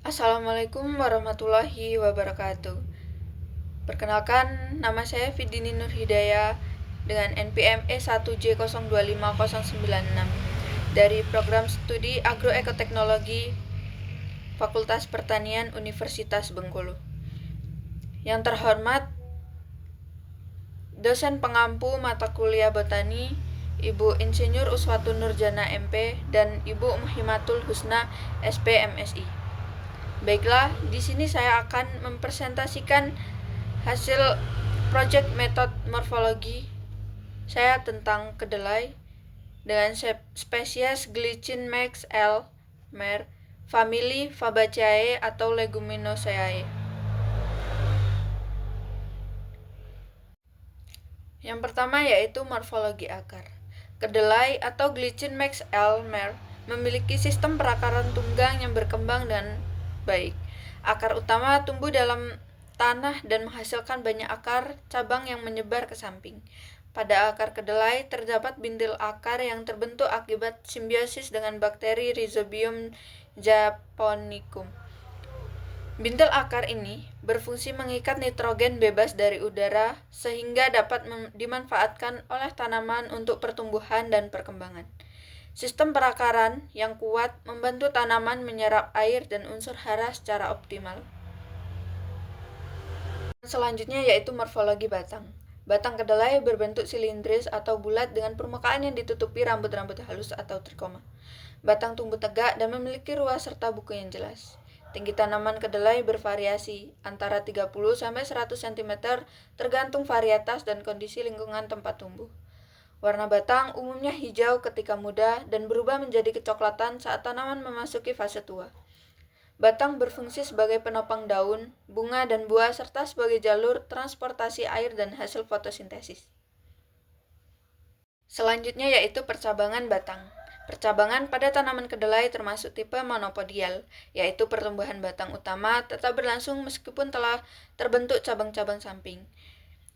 Assalamualaikum warahmatullahi wabarakatuh. Perkenalkan, nama saya Fidini Nur Hidayah dengan NPM E1J025096 dari Program Studi Agroekoteknologi Fakultas Pertanian Universitas Bengkulu. Yang terhormat dosen pengampu mata kuliah botani Ibu Insinyur Uswatun Nurjana MP dan Ibu Muhimatul Husna SP MSI. Baiklah, di sini saya akan mempresentasikan hasil project metode morfologi saya tentang kedelai dengan spesies Glycine Max L. Mer. Famili Fabaceae atau Leguminosae. Yang pertama yaitu morfologi akar. Kedelai atau Glycine Max L. Mer. memiliki sistem perakaran tunggang yang berkembang dengan baik. Akar utama tumbuh dalam tanah dan menghasilkan banyak akar cabang yang menyebar ke samping. Pada akar kedelai terdapat bintil akar yang terbentuk akibat simbiosis dengan bakteri Rhizobium japonicum. Bintil akar ini berfungsi mengikat nitrogen bebas dari udara sehingga dapat dimanfaatkan oleh tanaman untuk pertumbuhan dan perkembangan. Sistem perakaran yang kuat membantu tanaman menyerap air dan unsur hara secara optimal. Selanjutnya yaitu morfologi batang. Batang kedelai berbentuk silindris atau bulat dengan permukaan yang ditutupi rambut-rambut halus atau trikoma. Batang tumbuh tegak dan memiliki ruas serta buku yang jelas. Tinggi tanaman kedelai bervariasi antara 30-100 cm tergantung varietas dan kondisi lingkungan tempat tumbuh. Warna batang umumnya hijau ketika muda dan berubah menjadi kecoklatan saat tanaman memasuki fase tua. Batang berfungsi sebagai penopang daun, bunga, dan buah serta sebagai jalur transportasi air dan hasil fotosintesis. Selanjutnya yaitu percabangan batang. Percabangan pada tanaman kedelai termasuk tipe monopodial, yaitu pertumbuhan batang utama tetap berlangsung meskipun telah terbentuk cabang-cabang samping.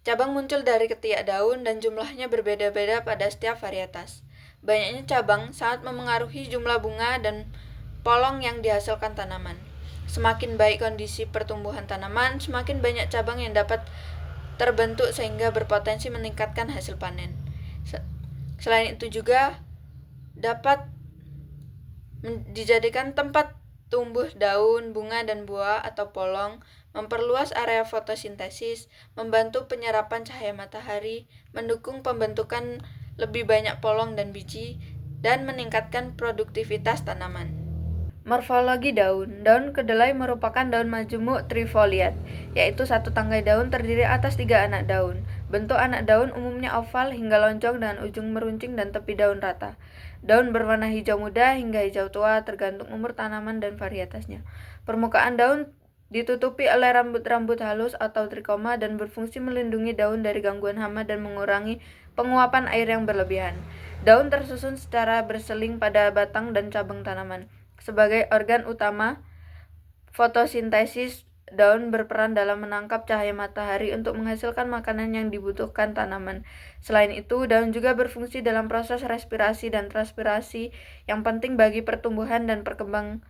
Cabang muncul dari ketiak daun dan jumlahnya berbeda-beda pada setiap varietas. Banyaknya cabang sangat memengaruhi jumlah bunga dan polong yang dihasilkan tanaman. Semakin baik kondisi pertumbuhan tanaman, semakin banyak cabang yang dapat terbentuk sehingga berpotensi meningkatkan hasil panen. Selain itu juga dapat dijadikan tempat tumbuh daun, bunga, dan buah atau polong, memperluas area fotosintesis, membantu penyerapan cahaya matahari, mendukung pembentukan lebih banyak polong dan biji, dan meningkatkan produktivitas tanaman. Morfologi daun. Daun kedelai merupakan daun majemuk trifoliat, yaitu satu tangkai daun terdiri atas 3 anak daun. Bentuk anak daun umumnya oval hingga lonjong dengan ujung meruncing dan tepi daun rata. Daun berwarna hijau muda hingga hijau tua tergantung umur tanaman dan varietasnya. Permukaan daun ditutupi oleh rambut-rambut halus atau trikoma dan berfungsi melindungi daun dari gangguan hama dan mengurangi penguapan air yang berlebihan. Daun tersusun secara berseling pada batang dan cabang tanaman. Sebagai organ utama fotosintesis, daun berperan dalam menangkap cahaya matahari untuk menghasilkan makanan yang dibutuhkan tanaman. Selain itu, daun juga berfungsi dalam proses respirasi dan transpirasi yang penting bagi pertumbuhan dan perkembangan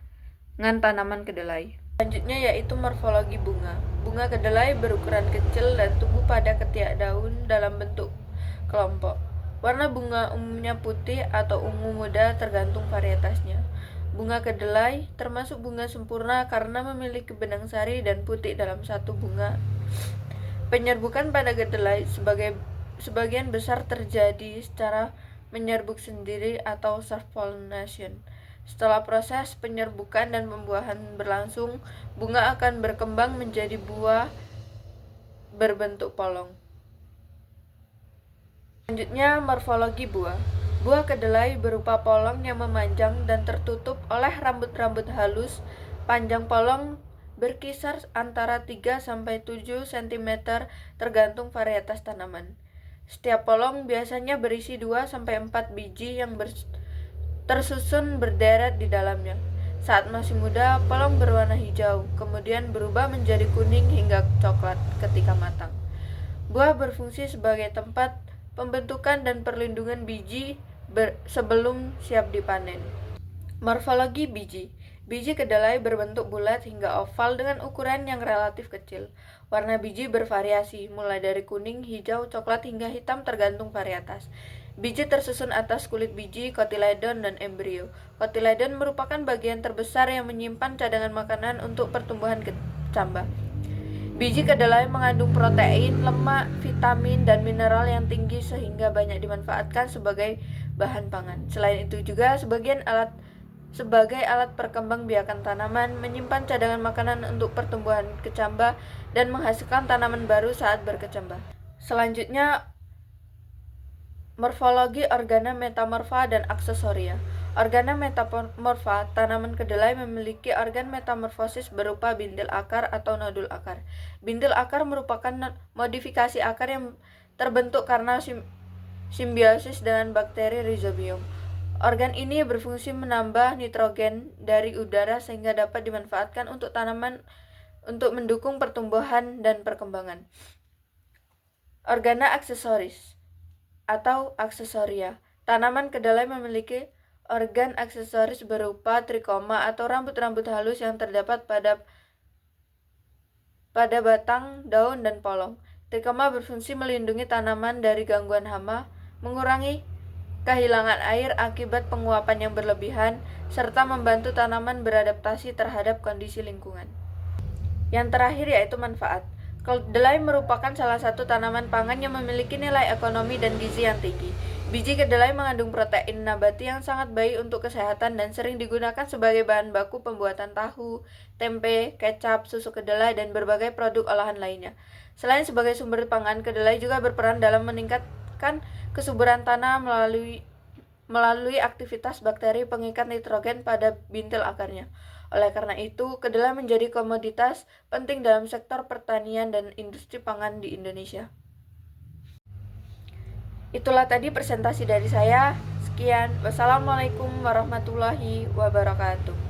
tanaman kedelai. Selanjutnya yaitu morfologi bunga. Bunga kedelai berukuran kecil dan tumbuh pada ketiak daun dalam bentuk kelompok. Warna bunga umumnya putih atau ungu muda tergantung varietasnya. Bunga kedelai termasuk bunga sempurna karena memiliki benang sari dan putih dalam satu bunga. Penyerbukan pada kedelai sebagian besar terjadi secara menyerbuk sendiri atau self-pollination. Setelah proses penyerbukan dan pembuahan berlangsung, bunga akan berkembang menjadi buah berbentuk polong. Selanjutnya, morfologi buah. Buah kedelai berupa polong yang memanjang dan tertutup oleh rambut-rambut halus. Panjang polong berkisar antara 3-7 cm tergantung varietas tanaman. Setiap polong biasanya berisi 2-4 biji yang tersusun berderet di dalamnya. Saat masih muda, polong berwarna hijau, kemudian berubah menjadi kuning hingga coklat ketika matang. Buah berfungsi sebagai tempat pembentukan dan perlindungan biji sebelum siap dipanen. Morfologi biji. Biji kedelai berbentuk bulat hingga oval dengan ukuran yang relatif kecil. Warna biji bervariasi, mulai dari kuning, hijau, coklat hingga hitam tergantung varietas. Biji tersusun atas kulit biji, kotiledon, dan embrio. Kotiledon merupakan bagian terbesar yang menyimpan cadangan makanan untuk pertumbuhan kecambah. Biji kedelai mengandung protein, lemak, vitamin, dan mineral yang tinggi sehingga banyak dimanfaatkan sebagai bahan pangan. Selain itu juga sebagai alat perkembangbiakan tanaman, menyimpan cadangan makanan untuk pertumbuhan kecambah, dan menghasilkan tanaman baru saat berkecambah. Selanjutnya, morfologi organa metamorfa dan aksesoria. Organa metamorfa, tanaman kedelai memiliki organ metamorfosis berupa bintil akar atau nodul akar. Bintil akar merupakan modifikasi akar yang terbentuk karena simbiosis dengan bakteri Rhizobium. Organ ini berfungsi menambah nitrogen dari udara sehingga dapat dimanfaatkan untuk tanaman untuk mendukung pertumbuhan dan perkembangan. Organa aksesoris atau aksesoria. Tanaman kedelai memiliki organ aksesoris berupa trikoma atau rambut-rambut halus yang terdapat pada batang, daun, dan polong. Trikoma berfungsi melindungi tanaman dari gangguan hama, mengurangi kehilangan air akibat penguapan yang berlebihan, serta membantu tanaman beradaptasi terhadap kondisi lingkungan. Yang terakhir yaitu manfaat. Kedelai merupakan salah satu tanaman pangan yang memiliki nilai ekonomi dan gizi yang tinggi. Biji kedelai mengandung protein nabati yang sangat baik untuk kesehatan dan sering digunakan sebagai bahan baku pembuatan tahu, tempe, kecap, susu kedelai, dan berbagai produk olahan lainnya. Selain sebagai sumber pangan, kedelai juga berperan dalam meningkatkan kesuburan tanah melalui aktivitas bakteri pengikat nitrogen pada bintil akarnya. Oleh karena itu, kedelai menjadi komoditas penting dalam sektor pertanian dan industri pangan di Indonesia. Itulah tadi presentasi dari saya. Sekian. Wassalamualaikum warahmatullahi wabarakatuh.